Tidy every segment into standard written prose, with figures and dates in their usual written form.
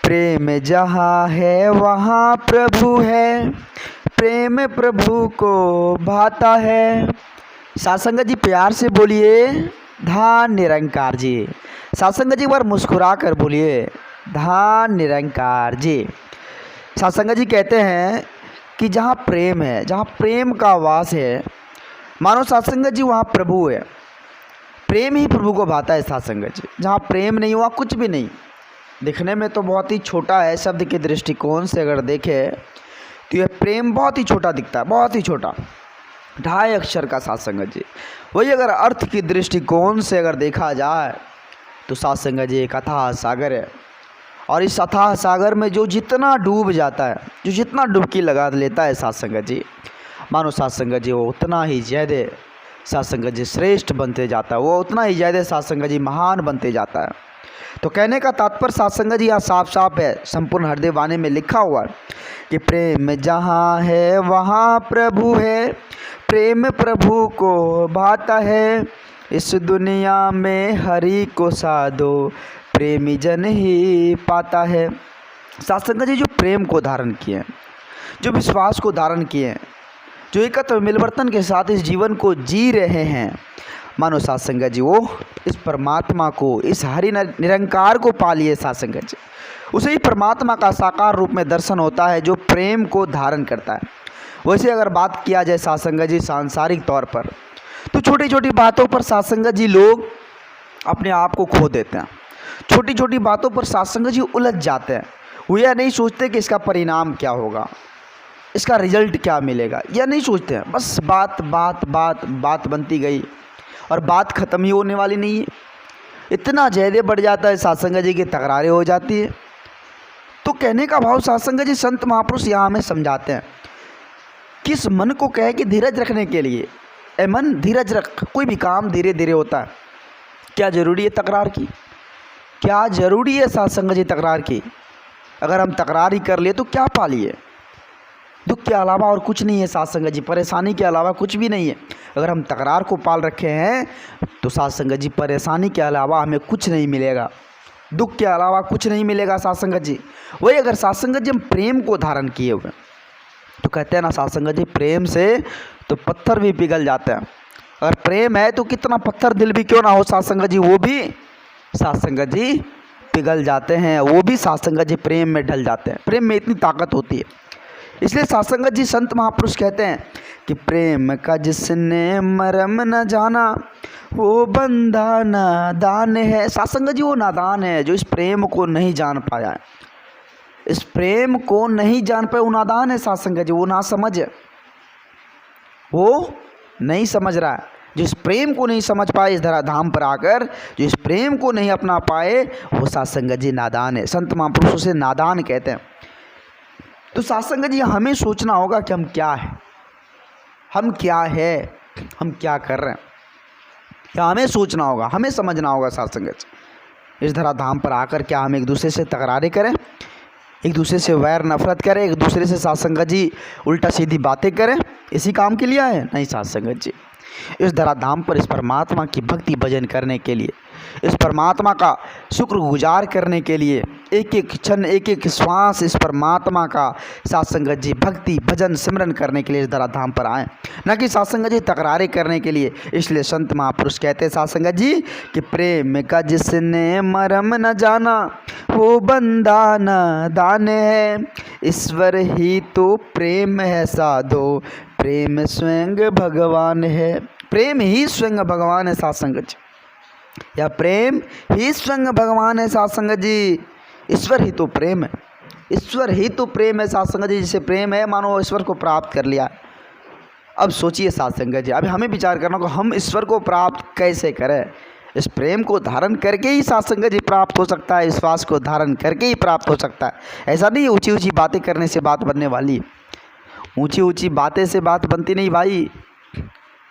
प्रेम जहाँ है वहाँ प्रभु है, प्रेम प्रभु को भाता है। सासंगत जी प्यार से बोलिए धान निरंकार जी। सासंगत जी एक बार मुस्कुरा कर बोलिए धान निरंकार जी। सासंगत जी कहते हैं कि जहाँ प्रेम है, जहाँ प्रेम का वास है, मानो सासंगत जी वहाँ प्रभु है। प्रेम ही प्रभु को भाता है सासंगत जी। जहाँ प्रेम नहीं हुआ कुछ भी नहीं। दिखने में तो बहुत ही छोटा है, शब्द के दृष्टिकोण से अगर देखें तो यह प्रेम बहुत ही छोटा दिखता है, बहुत ही छोटा, 2.5 अक्षर का सासंगत जी। वही अगर अर्थ की दृष्टिकोण से अगर देखा जाए तो सासंगत जी एक अथाह सागर है। और इस अथाह सागर में जो जितना डूब जाता है, जो जितना डुबकी लगा लेता है सासंगत जी, मानो सासंगत जी वो उतना ही ज़्यादा सासंगत जी श्रेष्ठ बनते जाता है, वो उतना ही ज़्यादा सासंगत जी महान बनते जाता है। तो कहने का तात्पर्य सासंगत जी यहाँ साफ साफ है, संपूर्ण हृदय वाणी में लिखा हुआ है कि प्रेम जहाँ है वहाँ प्रभु है, प्रेम प्रभु को भाता है। इस दुनिया में हरि को साधो, प्रेमी जन ही पाता है। सासंगत जी जो प्रेम को धारण किए, जो विश्वास को धारण किए, जो एकत्र मिलवर्तन के साथ इस जीवन को जी रहे हैं, मानो सासंगत जी वो इस परमात्मा को, इस हरि निरंकार को पा लिए सासंगत जी। उसे ही परमात्मा का साकार रूप में दर्शन होता है जो प्रेम को धारण करता है। वैसे अगर बात किया जाए सासंगत जी सांसारिक तौर पर, तो छोटी छोटी बातों पर सासंगत जी लोग अपने आप को खो देते हैं। छोटी छोटी बातों पर सासंगत जी उलझ जाते हैं। वो यह नहीं सोचते कि इसका परिणाम क्या होगा, इसका रिजल्ट क्या मिलेगा, यह नहीं सोचते हैं। बस बात बात बात बात बनती गई और बात ख़त्म ही होने वाली नहीं है। इतना ज़्यादा बढ़ जाता है सासंगत जी की तकरारें हो जाती है। तो कहने का भाव सासंगत जी संत महापुरुष यहाँ हमें समझाते हैं कि इस मन को कहे कि धीरज रखने के लिए, ए मन धीरज रख, कोई भी काम धीरे धीरे होता है। क्या ज़रूरी है तकरार की? क्या ज़रूरी है सासंगत जी तकरार की? अगर हम तकरार ही कर लिए तो क्या पा लिए? दुख के अलावा और कुछ नहीं है सासंगत जी, परेशानी के अलावा कुछ भी नहीं है। अगर हम तकरार को पाल रखे हैं तो सासंगत जी परेशानी के अलावा हमें कुछ नहीं मिलेगा, दुख के अलावा कुछ नहीं मिलेगा सासंगत जी। वही अगर सासंगत जी हम प्रेम को धारण किए हुए, तो कहते हैं ना सासंगत जी प्रेम से तो पत्थर भी पिघल जाते हैं। अगर प्रेम है तो कितना पत्थर दिल भी क्यों ना हो सासंगत जी, वो भी सासंगत जी पिघल जाते हैं, वो भी सासंगत जी प्रेम में ढल जाते हैं। प्रेम में इतनी ताकत होती है। इसलिए सासंगत जी संत महापुरुष कहते हैं कि प्रेम का जिसने मरम न जाना वो बंदा नादान है। सासंगत जी वो नादान है जो इस प्रेम को नहीं जान पाया है, इस प्रेम को नहीं जान पाया, वो नादान है सासंगत जी, वो ना समझ है, वो नहीं समझ रहा है। जो इस प्रेम को नहीं समझ पाए इस धराधाम पर आकर, जो इस प्रेम को नहीं अपना पाए, वो सासंगत जी नादान है। संत महापुरुष उसे नादान कहते हैं। तो सासंगत जी हमें सोचना होगा कि हम क्या है, हम क्या है, हम क्या कर रहे हैं, क्या हमें सोचना होगा, हमें समझना होगा सासंगत जी। इस धराधाम पर आकर क्या हम एक दूसरे से तकरारें करें, एक दूसरे से वैर नफरत करें, एक दूसरे से सासंगत जी उल्टा सीधी बातें करें, इसी काम के लिए आए? नहीं सासंगत जी। इस धराधाम पर इस परमात्मा की भक्ति भजन करने के लिए, इस परमात्मा का शुक्र गुजार करने के लिए, एक एक क्षण एक एक श्वास इस परमात्मा का सासंगत जी भक्ति भजन सिमरन करने के लिए इस धराधाम पर आए, न कि सासंगत जी तकरारें करने के लिए। इसलिए संत महापुरुष कहते हैं सासंगत जी कि प्रेम का जिसने मरम न जाना वो बंदा नादान है। ईश्वर ही तो प्रेम है साधो, प्रेम स्वयं भगवान है। प्रेम ही स्वयं भगवान है सासंगत जी, या प्रेम ही स्वयं भगवान है सासंगत जी। ईश्वर ही तो प्रेम है, ईश्वर ही तो प्रेम है सासंगत जी। जिसे प्रेम है मानो ईश्वर को प्राप्त कर लिया। अब सोचिए सासंगत जी, अभी हमें विचार करना होगा हम ईश्वर को प्राप्त कैसे करें। इस प्रेम को धारण करके ही सासंगत जी प्राप्त हो सकता है, विश्वास को धारण करके ही प्राप्त हो सकता है। ऐसा नहीं ऊंची ऊंची बातें करने से बात बनने वाली, ऊंची ऊंची बातें से बात बनती नहीं भाई।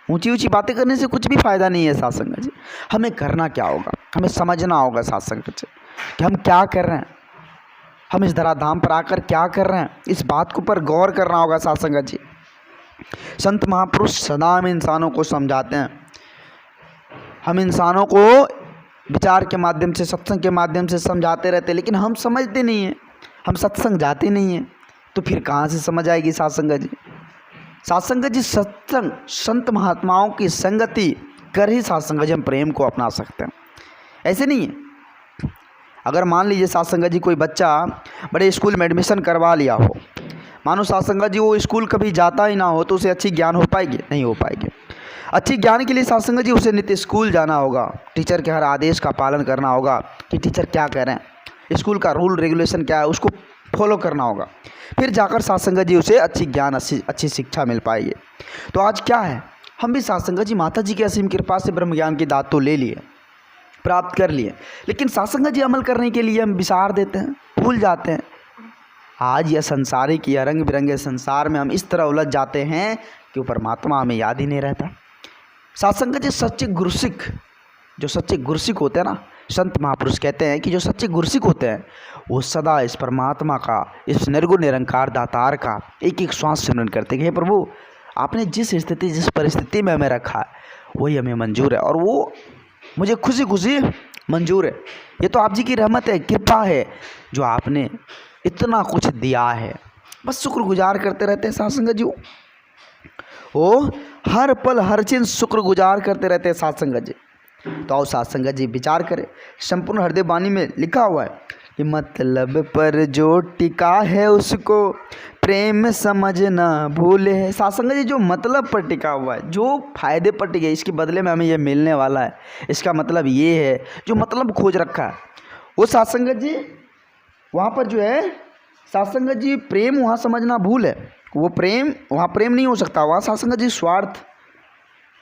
ऊंची ऊंची बातें करने से कुछ भी फ़ायदा नहीं है सासंगत जी। हमें करना क्या होगा, हमें समझना होगा सासंगत जी कि हम क्या कर रहे हैं, हम इस धराधाम पर आकर क्या कर रहे हैं, इस बात के ऊपर गौर करना होगा सासंगत जी। संत महापुरुष सदा हम इंसानों को समझाते हैं, हम इंसानों को विचार के माध्यम से, सत्संग के माध्यम से समझाते रहते हैं, लेकिन हम समझते नहीं हैं। हम सत्संग जाते नहीं हैं तो फिर कहाँ से समझ आएगी साथ संगत जी। साथ संगत जी सत्संग संत महात्माओं की संगति कर ही साथ संगत जी हम प्रेम को अपना सकते हैं, ऐसे नहीं है। अगर मान लीजिए साथ संगत जी कोई बच्चा बड़े स्कूल में एडमिशन करवा लिया हो, मानो साथ संगत जी वो स्कूल कभी जाता ही ना हो, तो उसे अच्छी ज्ञान हो पाएगी? नहीं हो पाएगी। अच्छी ज्ञान के लिए साथ संगत जी उसे नित्य स्कूल जाना होगा, टीचर के हर आदेश का पालन करना होगा कि टीचर क्या कह रहे हैं, स्कूल का रूल रेगुलेशन क्या है उसको फॉलो करना होगा, फिर जाकर साथ संगत जी उसे अच्छी ज्ञान अच्छी शिक्षा मिल पाएगी। तो आज क्या है, हम भी साथ संगत जी माता जी की असीम कृपा से ब्रह्म ज्ञान की दात तो ले लिए, प्राप्त कर लिए, लेकिन साथ संगत जी अमल करने के लिए हम विसार देते हैं, भूल जाते हैं। आज यह संसारिक या रंग बिरंगे संसार में हम इस तरह उलझ जाते हैं कि वो परमात्मा हमें याद ही नहीं रहता। साथ संगत जी सच्चे गुरसिक, जो सच्चे गुरसिक होते हैं ना, संत महापुरुष कहते हैं कि जो सच्चे गुरसिक होते हैं वो सदा इस परमात्मा का, इस निर्गुण निरंकार दातार का एक एक श्वास सिमरन करते हैं कि हे प्रभु आपने जिस स्थिति जिस परिस्थिति में हमें रखा है वही हमें मंजूर है, और वो मुझे खुशी खुशी मंजूर है। ये तो आप जी की रहमत है, कृपा है, जो आपने इतना कुछ दिया है। बस शुक्रगुजार करते रहते हैं साथ संगत जी, वो हर पल हर चीज शुक्रगुजार करते रहते हैं साथ संगत जी। तो आओ साथ संगत जी विचार करें, संपूर्ण हृदय वाणी में लिखा हुआ है कि मतलब पर जो टिका है उसको प्रेम समझना भूले है। साथ संगत जी जो मतलब पर टिका हुआ है, जो फायदे पर टिके, इसके बदले में हमें ये मिलने वाला है, इसका मतलब ये है, जो मतलब खोज रखा है वो साथ संगत जी वहाँ पर जो है साथ संगत जी प्रेम वहाँ समझना भूल है। वो प्रेम वहाँ प्रेम नहीं हो सकता, वहाँ साथ संगत जी स्वार्थ,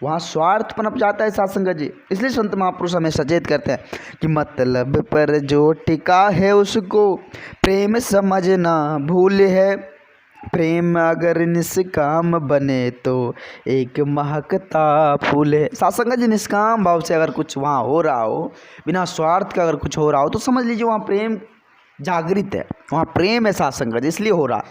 वहाँ स्वार्थ पनप जाता है साथ संगत जी। इसलिए संत महापुरुष हमें सचेत करते हैं कि मतलब पर जो टिका है उसको प्रेम समझना भूल है, प्रेम अगर निष्काम बने तो एक महकता फूल है। साथ संगत जी निष्काम भाव से अगर कुछ वहाँ हो रहा हो, बिना स्वार्थ का अगर कुछ हो रहा हो, तो समझ लीजिए वहाँ प्रेम जागृत है, वहाँ प्रेम है साथ संगत जी, इसलिए हो रहा।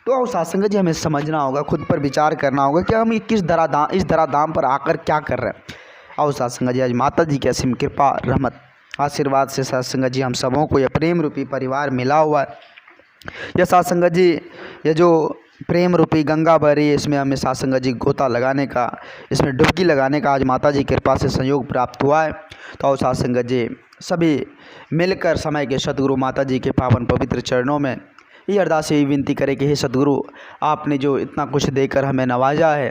तो आओ साथ संगत जी हमें समझना होगा, खुद पर विचार करना होगा कि हम इस धराधाम पर आकर क्या कर रहे हैं। आओ साथ संगत जी आज माता जी की असीम कृपा रहमत आशीर्वाद से साथ संगत जी हम सबों को यह प्रेम रूपी परिवार मिला हुआ है। यह साथ संगत जी ये जो प्रेम रूपी गंगा बह रही है, इसमें हमें साथ संगत जी गोता लगाने का, इसमें डुबकी लगाने का आज माता जी की कृपा से संयोग प्राप्त हुआ है। तो आओ साथ संगत जी सभी मिलकर समय के सदगुरु माता जी के पावन पवित्र चरणों में ये अरदास यही विनती करें कि हे सदगुरु आपने जो इतना कुछ देकर हमें नवाजा है,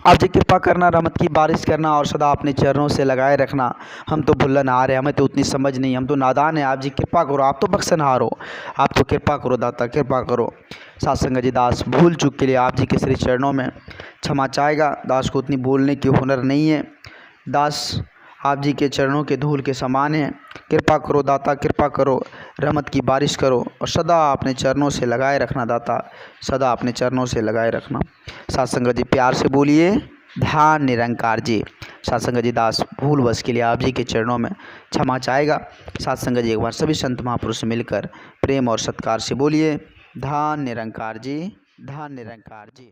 आप जी कृपा करना, रहमत की बारिश करना और सदा अपने चरणों से लगाए रखना। हम तो भुल्लन आ रहे, हमें तो उतनी समझ नहीं, हम तो नादान हैं, आप जी कृपा करो, आप तो बख्शनहार हो, आप तो कृपा करो दाता, कृपा करो। साथ संगत जी दास भूल चूक के लिए आप जी के श्री चरणों में क्षमा चाहेगा, दास को उतनी बोलने की हुनर नहीं है, दास आप जी के चरणों के धूल के समान है। कृपा करो दाता, कृपा करो, रहमत की बारिश करो और सदा अपने चरणों से लगाए रखना दाता, सदा अपने चरणों से लगाए रखना। साथ संगत जी प्यार से बोलिए ध्यान निरंकार जी। साथ संगत जी दास भूल बस के लिए आप जी के चरणों में क्षमा चाहेगा। साथ संगत जी एक बार सभी संत महापुरुष मिलकर प्रेम और सत्कार से बोलिए ध्यान निरंकार जी, ध्यान निरंकार जी।